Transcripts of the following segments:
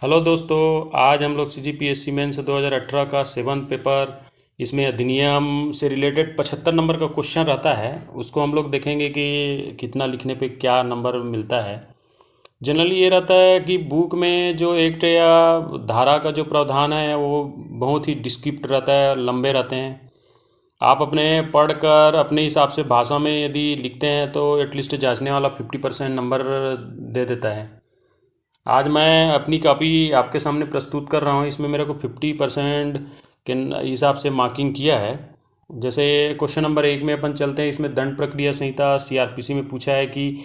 Hello दोस्तों। आज हम लोग CGPSC मेंस 2018 का 7th पेपर, इसमें अधिनियम से रिलेटेड 75 नंबर का क्वेश्चन रहता है। उसको हम लोग देखेंगे कि कितना लिखने पे क्या नंबर मिलता है। जनरली ये रहता है कि बुक में जो एक्ट या धारा का जो प्रावधान है वो बहुत ही डिस्क्रिप्ट रहता है, लंबे रहते हैं। आप अपने पढ़कर अपने हिसाब से भाषा में यदि लिखते हैं तो एटलीस्ट जांचने वाला 50% नंबर दे देता है। आज मैं अपनी कॉपी आपके सामने प्रस्तुत कर रहा हूँ। इसमें मेरे को 50% के हिसाब से मार्किंग किया है। जैसे क्वेश्चन नंबर 1 में अपन चलते हैं। इसमें दंड प्रक्रिया संहिता CRPC में पूछा है कि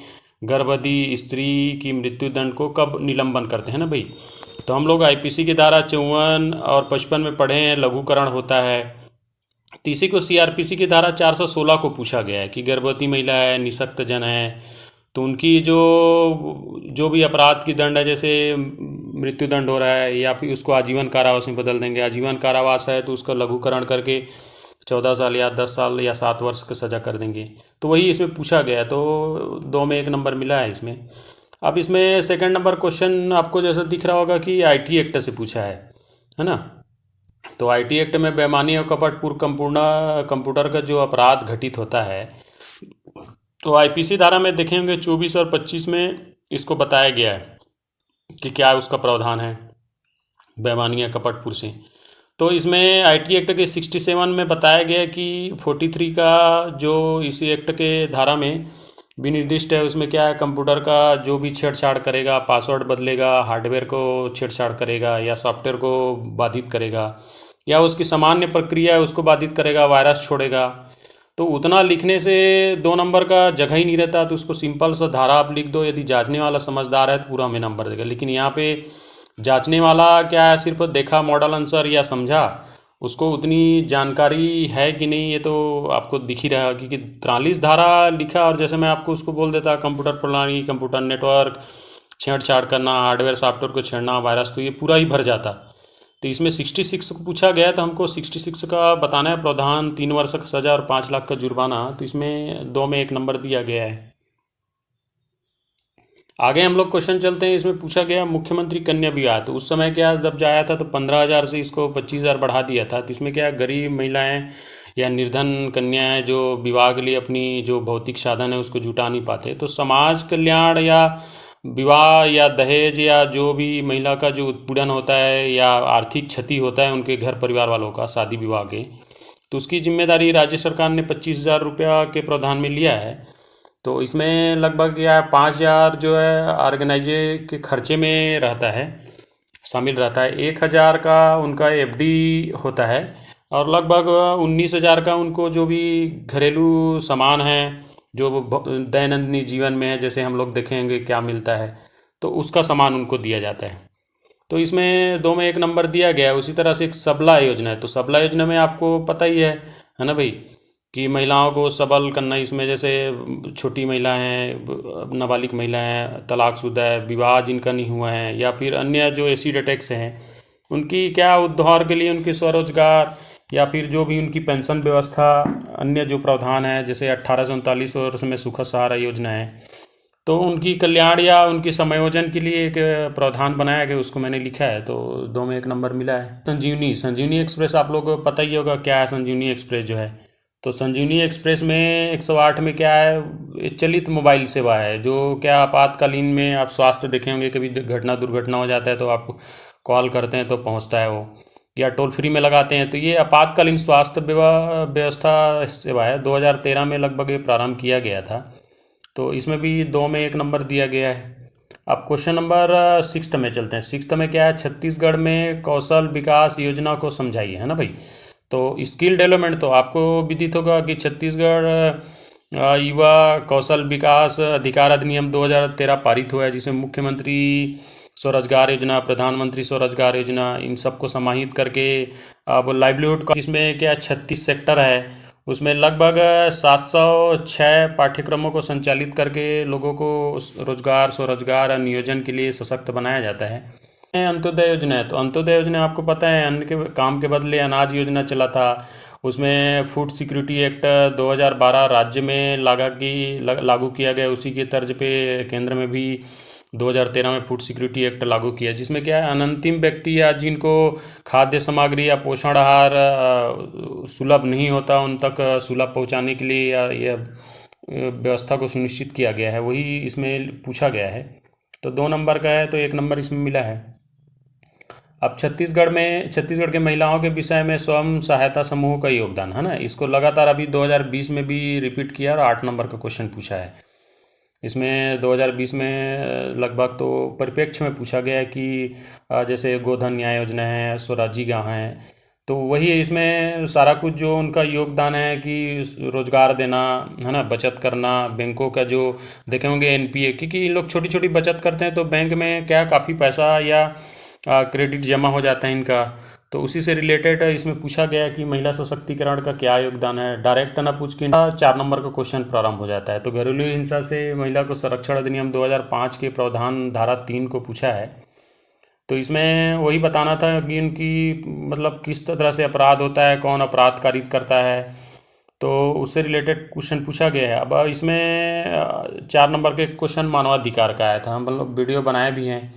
गर्भवती स्त्री की मृत्यु दंड को कब निलंबन करते हैं ना भाई। तो हम लोग IPC की धारा 54 और 55 में पढ़े हैं, लघुकरण होता है। तो इसी को CRPC की धारा 416 को पूछा गया है कि गर्भवती महिला है, निःशक्त जन है, तो उनकी जो जो भी अपराध की दंड है, जैसे मृत्यु दंड हो रहा है या फिर उसको आजीवन कारावास में बदल देंगे। आजीवन कारावास है तो उसका लघुकरण करके 14 साल या 10 साल या 7 वर्ष की सज़ा कर देंगे। तो वही इसमें पूछा गया है, तो 2 में 1 नंबर मिला है इसमें। अब इसमें सेकंड नंबर क्वेश्चन आपको जैसा दिख रहा होगा कि IT एक्ट से पूछा है ना। तो IT एक्ट में बेईमानी और कपटपूर्ण कंप्यूटर का जो अपराध घटित होता है, तो IPC धारा में देखेंगे 24 और 25 में इसको बताया गया है कि क्या उसका प्रावधान है बेईमानी या कपटपूर्ण से। तो इसमें IT एक्ट के 67 में बताया गया है कि 43 का जो इसी एक्ट के धारा में विनिर्दिष्ट है, उसमें क्या है, कंप्यूटर का जो भी छेड़छाड़ करेगा, पासवर्ड बदलेगा, हार्डवेयर को छेड़छाड़ करेगा या सॉफ्टवेयर को बाधित करेगा या उसकी सामान्य प्रक्रिया है उसको बाधित करेगा, वायरस छोड़ेगा, तो उतना लिखने से 2 नंबर का जगह ही नहीं रहता। तो उसको सिंपल सा धारा आप लिख दो। यदि जांचने वाला समझदार है तो पूरा हमें नंबर देगा। लेकिन यहाँ पे जांचने वाला क्या है, सिर्फ देखा मॉडल आंसर या समझा, उसको उतनी जानकारी है कि नहीं ये तो आपको दिख ही रहा है कि 43 धारा लिखा और जैसे मैं आपको उसको बोल देता कंप्यूटर प्रणाली, कंप्यूटर नेटवर्क, छेड़छाड़ करना, हार्डवेयर सॉफ्टवेयर को छेड़ना, वायरस, तो ये पूरा ही भर जाता। तो इसमें 66 को पूछा गया, तो हमको 66 का बताना है। प्रावधान 3 वर्ष का सज़ा और 5 लाख का जुर्माना। तो इसमें 2 में 1 नंबर दिया गया है। आगे हम लोग क्वेश्चन चलते हैं। इसमें पूछा गया मुख्यमंत्री कन्या विवाह। तो उस समय क्या, जब जाया था तो 15,000 से इसको 25,000 बढ़ा दिया था। तो इसमें क्या, गरीब महिलाएं या निर्धन कन्याएं जो विवाह के लिए अपनी जो भौतिक साधन है उसको जुटा नहीं पाते, तो समाज कल्याण या विवाह या दहेज या जो भी महिला का जो उत्पीड़न होता है या आर्थिक क्षति होता है उनके घर परिवार वालों का शादी विवाह के, तो उसकी जिम्मेदारी राज्य सरकार ने 25,000 रुपया के प्रावधान में लिया है। तो इसमें लगभग या 5,000 जो है ऑर्गेनाइजे के खर्चे में रहता है, शामिल रहता है। 1,000 का उनका FD होता है और लगभग 19,000 का उनको जो भी घरेलू सामान है जो दैनंदिन जीवन में है, जैसे हम लोग देखेंगे क्या मिलता है, तो उसका सामान उनको दिया जाता है। तो इसमें 2 में 1 नंबर दिया गया है। उसी तरह से एक सबला योजना है। तो सबला योजना में आपको पता ही है ना भाई, कि महिलाओं को सबल करना। इसमें जैसे छोटी महिलाएं हैं, नाबालिग महिलाएं हैं, तलाकशुदा है, विवाह जिनका नहीं हुआ है, या फिर अन्य जो एसिड अटैक्स हैं उनकी क्या उद्धार के लिए उनके स्वरोजगार या फिर जो भी उनकी पेंशन व्यवस्था, अन्य जो प्रावधान है, जैसे 1839 वर्ष में सुखद सहारा योजना है, तो उनकी कल्याण या उनकी समायोजन के लिए एक प्रावधान बनाया गया, उसको मैंने लिखा है। तो 2 में 1 नंबर मिला है। संजीवनी एक्सप्रेस आप लोग को पता ही होगा क्या है संजीवनी एक्सप्रेस जो है। तो संजीवनी एक्सप्रेस में 108 में क्या है, ये चलित मोबाइल सेवा है, जो क्या आपातकालीन में आप स्वास्थ्य देखे होंगे, कभी घटना दुर्घटना हो जाता है तो आप कॉल करते हैं तो पहुंचता है वो, या टोल फ्री में लगाते हैं। तो ये आपातकालीन स्वास्थ्य व्यवस्था सेवा है। 2013 में लगभग ये प्रारंभ किया गया था। तो इसमें भी 2 में 1 नंबर दिया गया है। अब क्वेश्चन नंबर 6 में चलते हैं। 6 में क्या है, छत्तीसगढ़ में कौशल विकास योजना को समझाइए, है ना भाई। तो स्किल डेवलपमेंट तो आपको विदित होगा कि छत्तीसगढ़ युवा कौशल विकास अधिकार अधिनियम 2013 पारित हुआ है, जिसमें मुख्यमंत्री स्वरोजगार योजना, प्रधानमंत्री स्वरोजगार योजना, इन सबको समाहित करके अब लाइवलीहुड का, जिसमें क्या 36 सेक्टर है, उसमें लगभग 706 पाठ्यक्रमों को संचालित करके लोगों को रोजगार, स्वरोजगार और नियोजन के लिए सशक्त बनाया जाता है। अंत्योदय योजना है। तो अंत्योदय योजना आपको पता है, अन्न के काम के बदले अनाज योजना चला था। उसमें फूड सिक्योरिटी एक्ट 2012 राज्य में लागू किया गया। उसी के तर्ज पे केंद्र में भी 2013 में फूड सिक्योरिटी एक्ट लागू किया, जिसमें क्या है, अनंतिम व्यक्ति या जिनको खाद्य सामग्री या पोषण आहार सुलभ नहीं होता उन तक सुलभ पहुंचाने के लिए या यह व्यवस्था को सुनिश्चित किया गया है, वही इसमें पूछा गया है। तो 2 नंबर का है, तो 1 नंबर इसमें मिला है। अब छत्तीसगढ़ के महिलाओं के विषय में स्वयं सहायता समूह का योगदान है ना, इसको लगातार अभी 2020 में भी रिपीट किया और 8 नंबर का क्वेश्चन पूछा है। इसमें 2020 में लगभग तो परिप्रेक्ष्य में पूछा गया है कि जैसे गोधन न्याय योजना है, स्वराजी गाँव है, तो वही इसमें सारा कुछ जो उनका योगदान है कि रोजगार देना है ना, बचत करना, बैंकों का जो देखे होंगे एनपीए, क्योंकि इन लोग छोटी छोटी बचत करते हैं तो बैंक में क्या काफ़ी पैसा या क्रेडिट जमा हो जाता है इनका, तो उसी से रिलेटेड इसमें पूछा गया कि महिला सशक्तिकरण का क्या योगदान है। डायरेक्ट ना पूछ के 4 नंबर का क्वेश्चन प्रारंभ हो जाता है। तो घरेलू हिंसा से महिला को संरक्षण अधिनियम 2005 के प्रावधान धारा 3 को पूछा है। तो इसमें वही बताना था कि इनकी मतलब किस तरह से अपराध होता है, कौन अपराध कारित करता है, तो उससे रिलेटेड क्वेश्चन पूछा गया है। अब इसमें 4 नंबर के क्वेश्चन मानवाधिकार का आया था, हम लोग वीडियो बनाए भी हैं।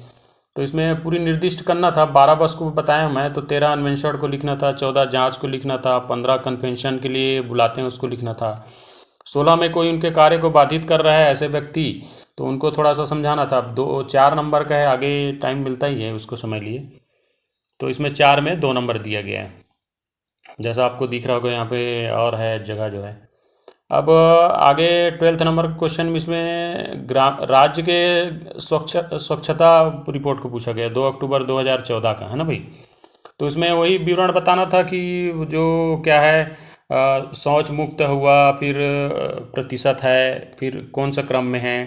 तो इसमें पूरी निर्दिष्ट करना था, 12 बस को बताया मैं, तो 13 अन्वेषण को लिखना था, 14 जांच को लिखना था, 15 कन्वेंशन के लिए बुलाते हैं उसको लिखना था, 16 में कोई उनके कार्य को बाधित कर रहा है ऐसे व्यक्ति तो उनको थोड़ा सा समझाना था। अब 4 नंबर का है, आगे टाइम मिलता ही है, उसको समझ लिए। तो इसमें 4 में 2 नंबर दिया गया है, जैसा आपको दिख रहा होगा यहाँ पे और है जगह जो है। अब आगे 12th नंबर क्वेश्चन में इसमें राज्य के स्वच्छता रिपोर्ट को पूछा गया, 2 अक्टूबर 2014 का है ना भाई। तो इसमें वही विवरण बताना था कि जो क्या है, शौच मुक्त हुआ, फिर प्रतिशत है, फिर कौन सा क्रम में है।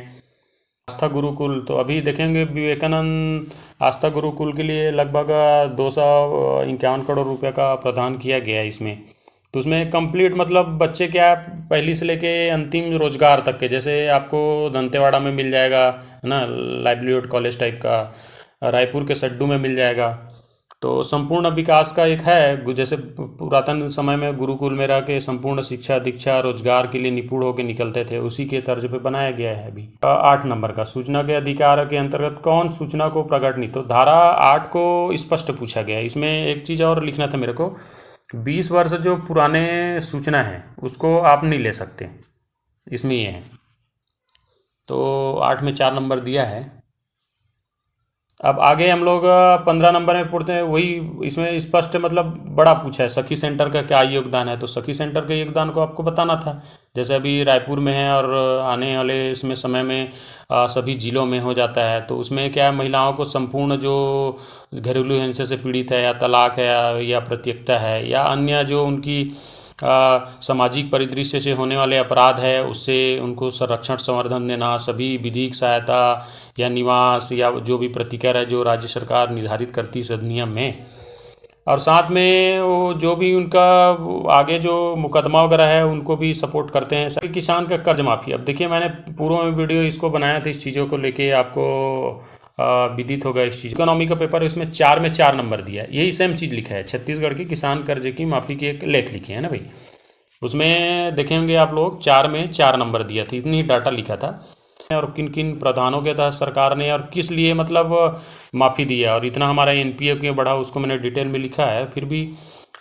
आस्था गुरुकुल, तो अभी देखेंगे विवेकानंद आस्था गुरुकुल के लिए लगभग 251 करोड़ रुपए का प्रदान किया गया है इसमें। तो उसमें कंप्लीट मतलब बच्चे क्या है, पहली से लेके अंतिम रोजगार तक के, जैसे आपको दंतेवाड़ा में मिल जाएगा है ना, लाइवलीहुड कॉलेज टाइप का, रायपुर के सड्डू में मिल जाएगा। तो संपूर्ण विकास का एक है, जैसे पुरातन समय में गुरुकुल में रह के संपूर्ण शिक्षा दीक्षा रोजगार के लिए निपुण होकर निकलते थे, उसी के तर्ज पे बनाया गया है अभी। 8 नंबर का सूचना के अधिकार के अंतर्गत कौन सूचना को प्रकट नहीं, तो धारा 8 को स्पष्ट पूछा गया है। इसमें एक चीज़ और लिखना था मेरे को, 20 वर्ष जो पुराने सूचना है उसको आप नहीं ले सकते, इसमें ये है। तो 8 में 4 नंबर दिया है। अब आगे हम लोग 15 नंबर में पढ़ते हैं, वही इसमें स्पष्ट मतलब बड़ा पूछा है, सखी सेंटर का क्या योगदान है। तो सखी सेंटर के योगदान को आपको बताना था, जैसे अभी रायपुर में है और आने वाले इसमें समय में सभी जिलों में हो जाता है। तो उसमें क्या है, महिलाओं को संपूर्ण जो घरेलू हिंसा से पीड़ित है या तलाक है या प्रत्यक्षता है या अन्य जो उनकी सामाजिक परिदृश्य से होने वाले अपराध है, उससे उनको संरक्षण संवर्धन देना, सभी विधिक सहायता या निवास या जो भी प्रतिकर है जो राज्य सरकार निर्धारित करती है इस अधिनियम में। और साथ में वो जो भी उनका आगे जो मुकदमा वगैरह है उनको भी सपोर्ट करते हैं। सभी किसान का कर्ज माफ़ी, अब देखिए मैंने पूर्व में वीडियो इसको बनाया था, इस चीज़ों को लेके आपको विदित होगा इस चीज़। इकोनॉमी का पेपर है, इसमें 4 में 4 नंबर दिया है, यही सेम चीज़ लिखा है, छत्तीसगढ़ की किसान कर्ज की माफ़ी की एक लेख लिखी है ना भाई। उसमें देखेंगे आप लोग 4 में 4 नंबर दिया था, इतनी डाटा लिखा था और किन किन प्रावधानों के तहत सरकार ने और किस लिए मतलब माफ़ी दी है, और इतना हमारा एनपीए क्यों बढ़ा उसको मैंने डिटेल में लिखा है। फिर भी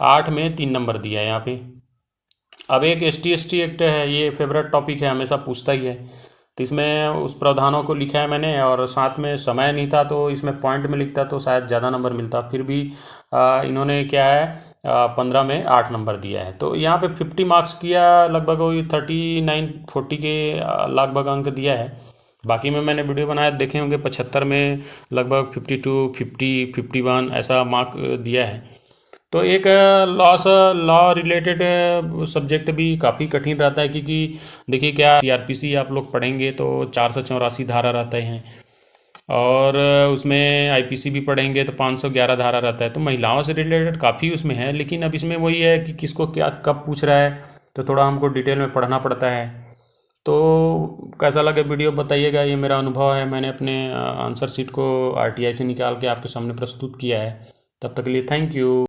8 में 3 नंबर दिया है यहाँ पे। अब एक ST/ST एक्ट है, ये फेवरेट टॉपिक है, हमेशा पूछता ही है। तो इसमें उस प्रावधानों को लिखा है मैंने, और साथ में समय नहीं था तो इसमें पॉइंट में लिखता तो शायद ज़्यादा नंबर मिलता। फिर भी इन्होंने क्या है 15 में 8 नंबर दिया है। तो यहाँ पे 50 मार्क्स किया, लगभग वही 39-40 के लगभग अंक दिया है। बाकी में मैंने वीडियो बनाया देखे होंगे, 75 में लगभग 52, 50, 51 ऐसा मार्क दिया है। तो एक लॉ रिलेटेड सब्जेक्ट भी काफ़ी कठिन रहता है, क्योंकि देखिए क्या CRPC आप लोग पढ़ेंगे तो 484 धारा रहते हैं, और उसमें IPC भी पढ़ेंगे तो 511 धारा रहता है। तो महिलाओं से रिलेटेड काफ़ी उसमें है, लेकिन अब इसमें वही है कि किसको क्या कब पूछ रहा है, तो थोड़ा हमको डिटेल में पढ़ना पड़ता है। तो कैसा लगे वीडियो बताइएगा, ये मेरा अनुभव है, मैंने अपने आंसर शीट को RTI से निकाल के आपके सामने प्रस्तुत किया है। तब तक के लिए थैंक यू।